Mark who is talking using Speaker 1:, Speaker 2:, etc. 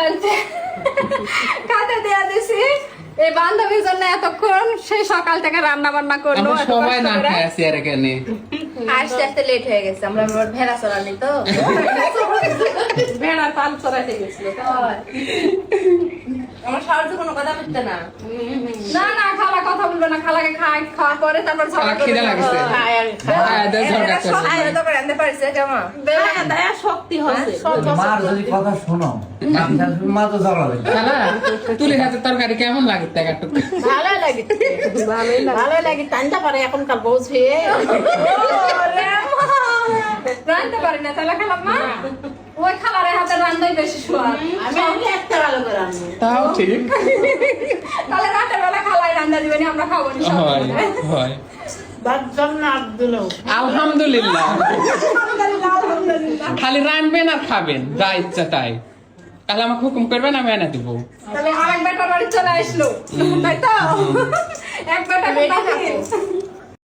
Speaker 1: আনতে খাতে দেয়া দিছি এই বান্ধবীর জন্য এতক্ষণ সেই সকাল থেকে রান্না বান্না করলো
Speaker 2: আমরা সবাই না খেয়ে আছি আর এখানে
Speaker 3: আস্তে আস্তে লেট হয়ে গেছে আমরা ভেড়া চড়ানি তো
Speaker 1: ভেড়ার পাল চড়াইতে গেছিল
Speaker 3: আমার সাহায্য কোনো কথা বলতে না
Speaker 1: না না খালা কথা বলবে না খালাকে খাওয়ার পরে তারপর ঝগড়া
Speaker 2: খালা খিদে লাগছে হ্যাঁ দেখ ঝগড়া করছে
Speaker 3: তো করে আনতে পারছে কেমন
Speaker 1: দয়া শক্তি হচ্ছে
Speaker 4: মার যদি কথা শোনো মা তো ঝগড়া লাগে
Speaker 2: খালা তুলি হাতে তরকারি কেমন লাগে টাকাটুক
Speaker 3: ভালো লাগে ভালো লাগে টানতে পারে এখনকার বউ ছুঁয়ে
Speaker 1: রাঁধতে পারি না তাহলে খালাম মা ওই খালারের হাতে রান্নাই বেশি সোয়াদ
Speaker 3: আমি একটা ভালো করে রান্না
Speaker 2: তাও ঠিক
Speaker 1: তাহলে রাতের বেলা খালাই রান্না দিবেন আমরা খাবো না
Speaker 2: হয় হয় আলহামদুলিল্লাহ খালি রানবেন আর খাবেন যা ইচ্ছা তাই তাহলে আমাকে হুকুম করবেন আমি এনে দিব
Speaker 1: তাহলে আরেক বেটার বাড়ি চলে আসলো তাই তো এক বেটা